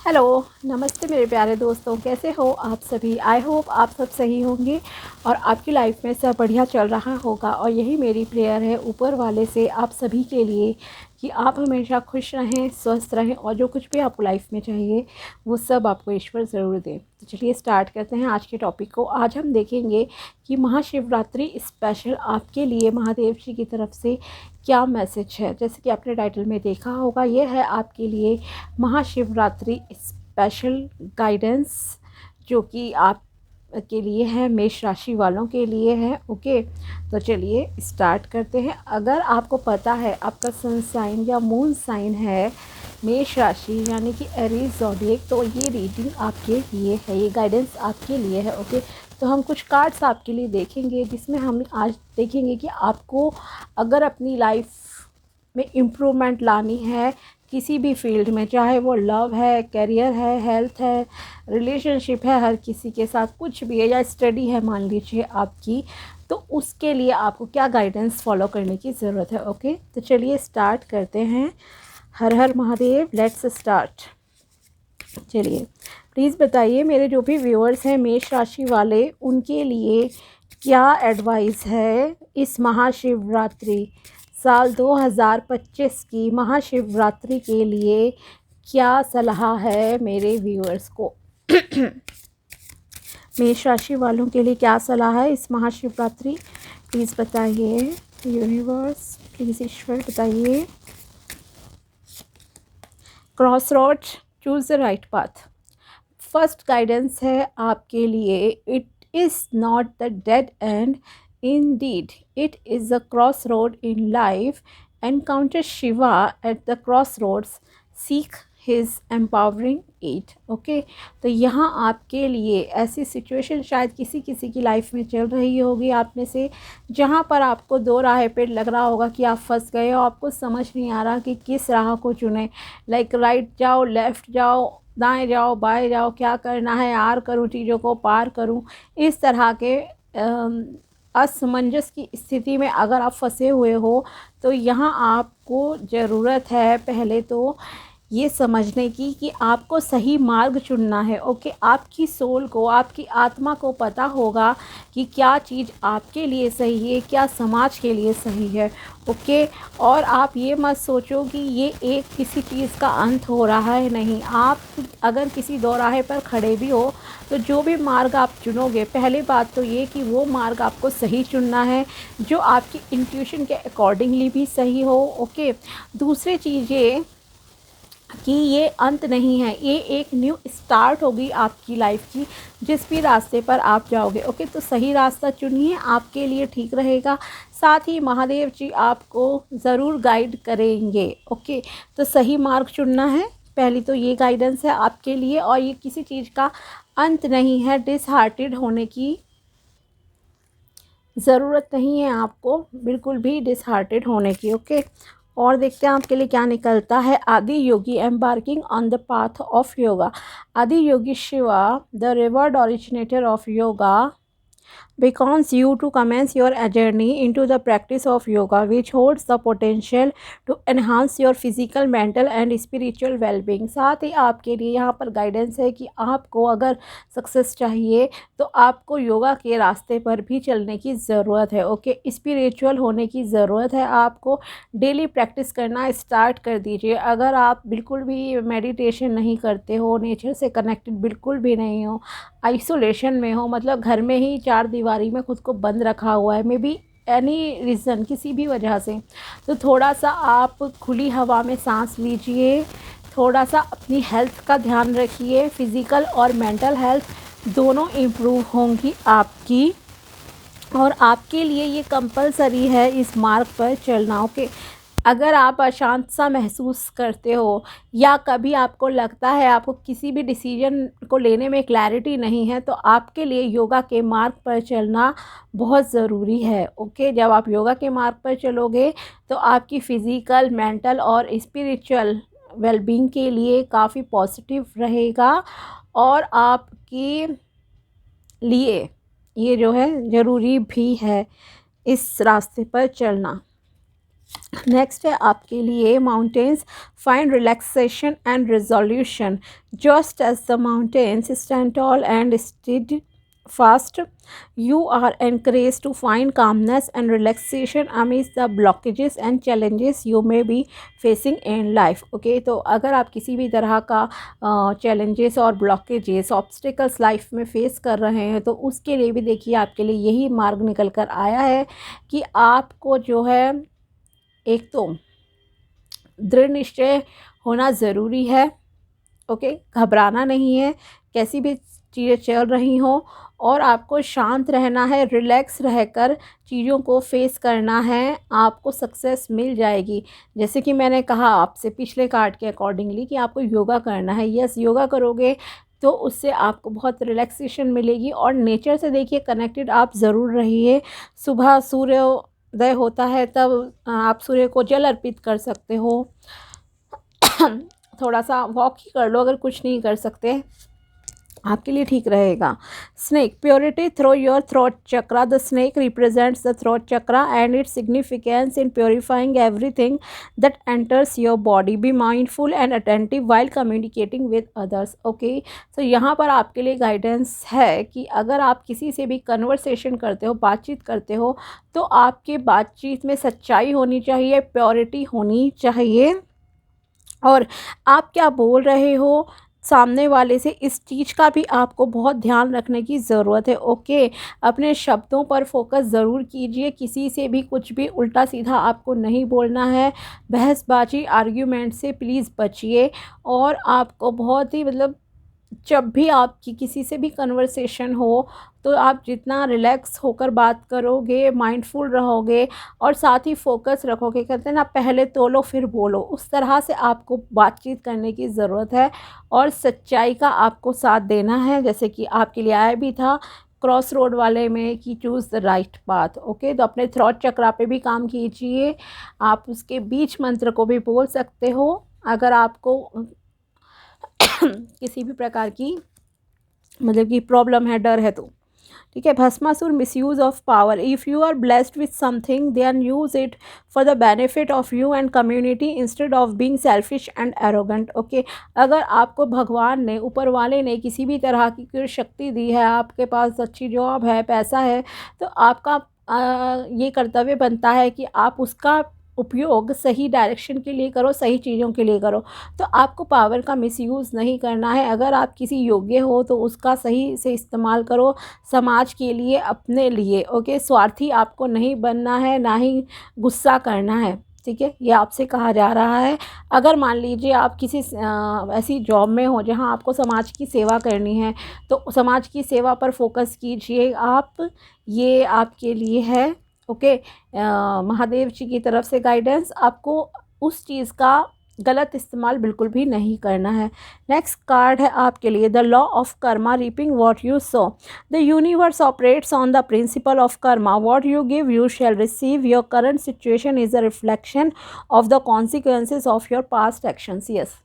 Hello, नमस्ते मेरे प्यारे दोस्तों, कैसे हो आप सभी। आई होप आप सब सही होंगे और आपकी लाइफ में सब बढ़िया चल रहा होगा। और यही मेरी प्रेयर है ऊपर वाले से आप सभी के लिए कि आप हमेशा खुश रहें, स्वस्थ रहें और जो कुछ भी आपको लाइफ में चाहिए वो सब आपको ईश्वर ज़रूर दें। तो चलिए स्टार्ट करते हैं आज के टॉपिक को। आज हम देखेंगे कि महाशिवरात्रि स्पेशल आपके लिए महादेव जी की तरफ से क्या मैसेज है। जैसे कि आपने टाइटल में देखा होगा, ये है आपके लिए महाशिवरात्रि स्पेशल गाइडेंस, जो कि आप के लिए है, मेष राशि वालों के लिए है। ओके, तो चलिए स्टार्ट करते हैं। अगर आपको पता है आपका सन साइन या मून साइन है मेष राशि यानी कि एरीज ज़ोडिएक, तो ये रीडिंग आपके लिए है, ये गाइडेंस आपके लिए है। ओके, तो हम कुछ कार्ड्स आपके लिए देखेंगे जिसमें हम आज देखेंगे कि आपको अगर अपनी लाइफ में इम्प्रूवमेंट लानी है किसी भी फील्ड में, चाहे वो लव है, करियर है, हेल्थ है, रिलेशनशिप है, हर किसी के साथ कुछ भी है, या स्टडी है मान लीजिए आपकी, तो उसके लिए आपको क्या गाइडेंस फॉलो करने की ज़रूरत है। ओके, तो चलिए स्टार्ट करते हैं। हर हर महादेव, लेट्स स्टार्ट। चलिए प्लीज़ बताइए मेरे जो भी व्यूअर्स हैं मेष राशि वाले, उनके लिए क्या एडवाइस है इस महाशिवरात्रि साल 2025 की महाशिवरात्रि के लिए। क्या सलाह है मेरे व्यूअर्स को मेष राशि वालों के लिए क्या सलाह है इस महाशिवरात्रि, प्लीज़ बताइए। यूनिवर्स प्लीज़, ईश्वर बताइए। Cross road, choose the right path. First guidance है आपके लिए, it is not the dead and, indeed it is a crossroad in life. Encounter Shiva at the crossroads, seek his empowering aid. Okay, तो यहाँ आपके लिए ऐसी situation शायद किसी किसी की लाइफ में चल रही होगी आप में से, जहाँ पर आपको दो राह पे लग रहा होगा कि आप फंस गए हो, आपको समझ नहीं आ रहा कि किस राह को चुने। लाइक राइट जाओ, लेफ़्ट जाओ, दाएं जाओ, बाएं जाओ, क्या करना है, आर करूं चीज़ों को, पार करूं, इस तरह के असमंजस की स्थिति में अगर आप फंसे हुए हो, तो यहाँ आपको ज़रूरत है पहले तो ये समझने की कि आपको सही मार्ग चुनना है। ओके, आपकी सोल को, आपकी आत्मा को पता होगा कि क्या चीज़ आपके लिए सही है, क्या समाज के लिए सही है। ओके, और आप ये मत सोचो कि ये एक किसी चीज़ का अंत हो रहा है, नहीं। आप अगर किसी दौराहे पर खड़े भी हो तो जो भी मार्ग आप चुनोगे, पहली बात तो ये कि वो मार्ग आपको सही चुनना है जो आपकी इंट्यूशन के अकॉर्डिंगली भी सही हो। ओके, दूसरी चीज़ ये कि ये अंत नहीं है, ये एक न्यू स्टार्ट होगी आपकी लाइफ की, जिस भी रास्ते पर आप जाओगे। ओके, तो सही रास्ता चुनिए, आपके लिए ठीक रहेगा। साथ ही महादेव जी आपको ज़रूर गाइड करेंगे। ओके, तो सही मार्ग चुनना है, पहली तो ये गाइडेंस है आपके लिए। और ये किसी चीज़ का अंत नहीं है, डिसहार्टेड होने की ज़रूरत नहीं है आपको, बिल्कुल भी डिसहार्टेड होने की। ओके, और देखते हैं आपके लिए क्या निकलता है। Adiyogi embarking on the path of yoga. Adiyogi Shiva, the revered originator of yoga, beckons you to commence your journey into the practice of yoga, which holds the potential to enhance your physical, mental and spiritual well-being। साथ ही आपके लिए यहाँ पर guidance है कि आपको अगर success चाहिए तो आपको योगा के रास्ते पर भी चलने की ज़रूरत है। ओके, स्पिरिचुअल होने की ज़रूरत है, आपको डेली प्रैक्टिस करना स्टार्ट कर दीजिए। अगर आप बिल्कुल भी मेडिटेशन नहीं करते हो, नेचर से कनेक्टेड बिल्कुल भी नहीं हो, आइसोलेशन में हो, मतलब घर में ही चार दीवारी में खुद को बंद रखा हुआ है, मे बी एनी रीज़न, किसी भी वजह से, तो थोड़ा सा आप खुली हवा में सांस लीजिए, थोड़ा सा अपनी हेल्थ का ध्यान रखिए। फिज़िकल और मेंटल हेल्थ दोनों इम्प्रूव होंगी आपकी, और आपके लिए ये कंपलसरी है इस मार्ग पर चलना। ओके, अगर आप अशांत सा महसूस करते हो या कभी आपको लगता है आपको किसी भी डिसीजन को लेने में क्लैरिटी नहीं है, तो आपके लिए योगा के मार्ग पर चलना बहुत ज़रूरी है। ओके, जब आप योगा के मार्ग पर चलोगे तो आपकी फ़िज़िकल, मेंटल और स्पिरिचुअल वेलबींग के लिए काफ़ी पॉजिटिव रहेगा, और आपके लिए ये जो है ज़रूरी भी है इस रास्ते पर चलना। नेक्स्ट है आपके लिए mountains, find relaxation and resolution, just as the mountains stand tall and stead fast, you are encouraged to find calmness and relaxation amidst the blockages and challenges you may be facing in life. Okay, तो अगर आप किसी भी तरह का challenges और blockages obstacles life में face कर रहे हैं तो उसके लिए भी देखिए आपके लिए यही मार्ग निकल कर आया है कि आपको जो है एक तो दृढ़ निश्चय होना ज़रूरी है। ओके, घबराना नहीं है कैसी भी चीज़ें चल रही हों, और आपको शांत रहना है, रिलैक्स रहकर चीज़ों को फेस करना है, आपको सक्सेस मिल जाएगी। जैसे कि मैंने कहा आपसे पिछले कार्ड के अकॉर्डिंगली कि आपको योगा करना है। यस, योगा करोगे तो उससे आपको बहुत रिलैक्सेशन मिलेगी। और नेचर से देखिए कनेक्टेड आप ज़रूर रहिए। सुबह सूर्योदय होता है तब आप सूर्य को जल अर्पित कर सकते हो। थोड़ा सा वॉक ही कर लो, अगर कुछ नहीं कर सकते आपके लिए ठीक रहेगा। Snake, purity through your throat chakra, the snake represents the throat chakra and its significance in purifying everything that enters your body. Be mindful and attentive while communicating with others. Okay, तो यहाँ पर आपके लिए guidance है कि अगर आप किसी से भी कन्वर्सेशन करते हो, बातचीत करते हो, तो आपके बातचीत में सच्चाई होनी चाहिए, प्योरिटी होनी चाहिए, और आप क्या बोल रहे हो सामने वाले से इस चीज़ का भी आपको बहुत ध्यान रखने की ज़रूरत है। ओके, अपने शब्दों पर फोकस ज़रूर कीजिए, किसी से भी कुछ भी उल्टा सीधा आपको नहीं बोलना है। बहसबाजी आर्ग्यूमेंट से प्लीज़ बचिए, और आपको बहुत ही जब भी आपकी किसी से भी कन्वर्सेशन हो तो आप जितना रिलैक्स होकर बात करोगे, माइंडफुल रहोगे और साथ ही फोकस रखोगे, कहते हैं ना पहले तोलो फिर बोलो, उस तरह से आपको बातचीत करने की ज़रूरत है और सच्चाई का आपको साथ देना है। जैसे कि आपके लिए आया भी था क्रॉस रोड वाले में कि choose the right path. Okay, तो अपने थ्रॉट चक्रा पे भी काम कीजिए। आप उसके बीच मंत्र को भी बोल सकते हो अगर आपको किसी भी प्रकार की कि प्रॉब्लम है, डर है तो। ठीक है, Bhasmasur, misuse of power, if you are blessed with something then use it for the benefit of you and community instead of being selfish and arrogant. Okay, अगर आपको भगवान ने, ऊपर वाले ने किसी भी तरह की कोई शक्ति दी है, आपके पास अच्छी जॉब है, पैसा है, तो आपका ये कर्तव्य बनता है कि आप उसका उपयोग सही डायरेक्शन के लिए करो, सही चीज़ों के लिए करो। तो आपको पावर का मिसयूज़ नहीं करना है। अगर आप किसी योग्य हो तो उसका सही से इस्तेमाल करो समाज के लिए, अपने लिए। ओके, स्वार्थी आपको नहीं बनना है, ना ही गुस्सा करना है। ठीक है, ये आपसे कहा जा रहा है। अगर मान लीजिए आप किसी ऐसी जॉब में हो जहां आपको समाज की सेवा करनी है तो समाज की सेवा पर फोकस कीजिए आप, ये आपके लिए है। ओके, महादेव जी की तरफ से गाइडेंस, आपको उस चीज़ का गलत इस्तेमाल बिल्कुल भी नहीं करना है। नेक्स्ट कार्ड है आपके लिए the law of Karma, reaping what you so. The universe operates on the principle of Karma, what you give you shall receive, your current situation is a reflection of the consequences of your past actions. Yes,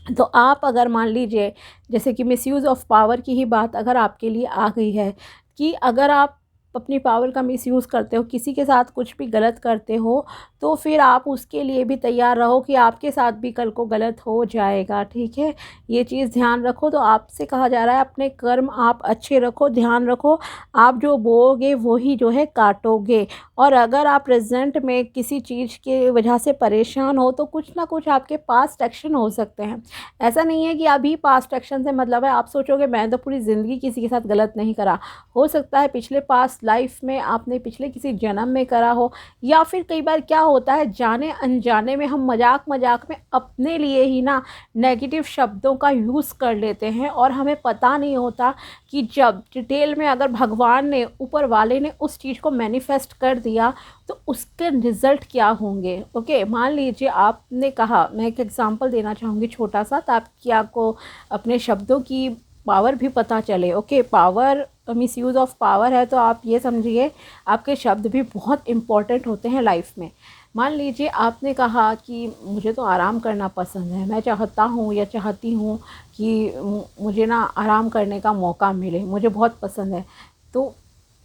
तो आप अगर मान लीजिए जैसे कि misuse of power की ही बात अगर आपके लिए आ गई है कि अगर आप अपनी पावर का मिसयूज़ करते हो, किसी के साथ कुछ भी गलत करते हो, तो फिर आप उसके लिए भी तैयार रहो कि आपके साथ भी कल को गलत हो जाएगा। ठीक है, ये चीज़ ध्यान रखो। तो आपसे कहा जा रहा है अपने कर्म आप अच्छे रखो, ध्यान रखो, आप जो बोओगे वही जो है काटोगे। और अगर आप प्रेजेंट में किसी चीज़ की वजह से परेशान हो तो कुछ ना कुछ आपके पास्ट एक्शन हो सकते हैं। ऐसा नहीं है कि अभी पास्ट एक्शन से मतलब है आप सोचोगे मैं तो पूरी ज़िंदगी किसी के साथ गलत नहीं करा। हो सकता है पिछले पास्ट लाइफ में आपने पिछले किसी जन्म में करा हो, या फिर कई बार क्या होता है जाने अनजाने में हम मजाक मजाक में अपने लिए ही ना नेगेटिव शब्दों का यूज़ कर लेते हैं और हमें पता नहीं होता कि जब डिटेल में अगर भगवान ने, ऊपर वाले ने उस चीज़ को मैनिफेस्ट कर दिया तो उसके रिज़ल्ट क्या होंगे। ओके, मान लीजिए आपने कहा, मैं एक एग्जांपल देना चाहूँगी छोटा सा ताकि आपको अपने शब्दों की पावर भी पता चले। Okay, power, misuse of power है तो आप ये समझिए आपके शब्द भी बहुत इम्पॉर्टेंट होते हैं लाइफ में। मान लीजिए आपने कहा कि मुझे तो आराम करना पसंद है, मैं चाहता हूँ या चाहती हूँ कि मुझे ना आराम करने का मौका मिले, मुझे बहुत पसंद है, तो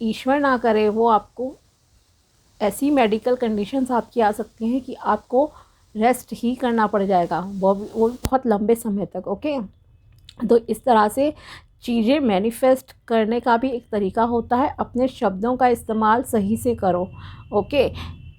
ईश्वर ना करे वो आपको ऐसी मेडिकल कंडीशंस आपकी आ सकती हैं कि आपको रेस्ट ही करना पड़ जाएगा, वो भी बहुत लंबे समय तक। ओके, तो इस तरह से चीज़ें मैनिफेस्ट करने का भी एक तरीका होता है, अपने शब्दों का इस्तेमाल सही से करो। ओके,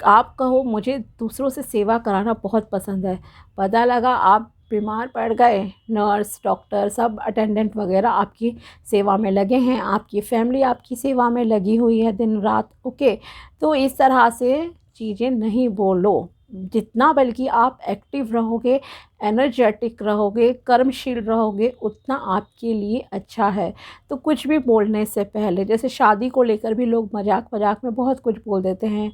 आप कहो मुझे दूसरों से सेवा कराना बहुत पसंद है, पता लगा आप बीमार पड़ गए, नर्स डॉक्टर सब अटेंडेंट वगैरह आपकी सेवा में लगे हैं, आपकी फैमिली आपकी सेवा में लगी हुई है दिन रात। ओके, तो इस तरह से चीज़ें नहीं बोलो, जितना बल्कि आप एक्टिव रहोगे, एनर्जेटिक रहोगे, कर्मशील रहोगे, उतना आपके लिए अच्छा है। तो कुछ भी बोलने से पहले, जैसे शादी को लेकर भी लोग मजाक मजाक में बहुत कुछ बोल देते हैं।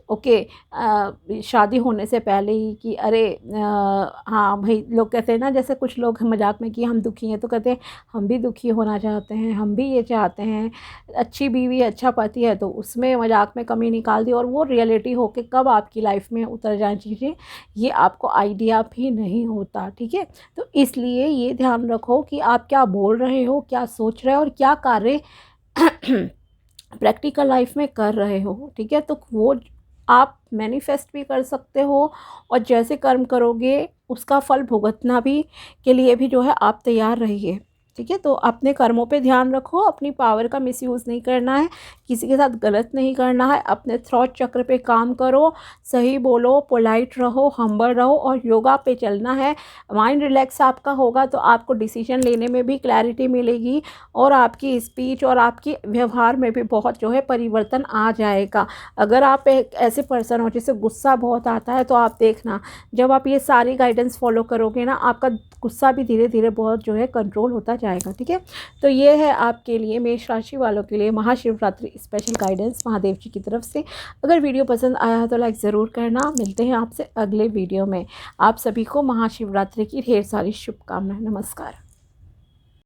ओके, शादी होने से पहले ही कि अरे हाँ भाई, लोग कहते हैं ना, जैसे कुछ लोग मजाक में कि हम दुखी हैं तो कहते हैं हम भी दुखी होना चाहते हैं, हम भी ये चाहते हैं, अच्छी बीवी अच्छा पति है, तो उसमें मजाक में कमी निकाल दी और वो रियलिटी होके कब आपकी लाइफ में उतर जाए चीज़ें, ये आपको आइडिया भी नहीं होता। ठीक है, तो इसलिए ये ध्यान रखो कि आप क्या बोल रहे हो, क्या सोच रहे हो और क्या कार्य प्रैक्टिकल लाइफ में कर रहे हो। ठीक है, तो वो आप मैनिफेस्ट भी कर सकते हो और जैसे कर्म करोगे उसका फल भुगतना भी के लिए भी जो है आप तैयार रहिए। ठीक है, तो अपने कर्मों पे ध्यान रखो, अपनी पावर का मिसयूज़ नहीं करना है, किसी के साथ गलत नहीं करना है, अपने थॉट चक्र पे काम करो, सही बोलो, पोलाइट रहो, हम्बल रहो और योगा पे चलना है। माइंड रिलैक्स आपका होगा तो आपको डिसीजन लेने में भी क्लैरिटी मिलेगी और आपकी स्पीच और आपकी व्यवहार में भी बहुत जो है परिवर्तन आ जाएगा। अगर आप एक ऐसे पर्सन हो जिसे गुस्सा बहुत आता है, तो आप देखना जब आप ये सारी गाइडेंस फॉलो करोगे ना, आपका गुस्सा भी धीरे धीरे बहुत जो है कंट्रोल होता जाएगा। ठीक है, तो ये है आपके लिए, मेष राशि वालों के लिए महाशिवरात्रि स्पेशल गाइडेंस महादेव जी की तरफ से। अगर वीडियो पसंद आया है तो लाइक ज़रूर करना। मिलते हैं आपसे अगले वीडियो में। आप सभी को महाशिवरात्रि की ढेर सारी शुभकामनाएं। नमस्कार।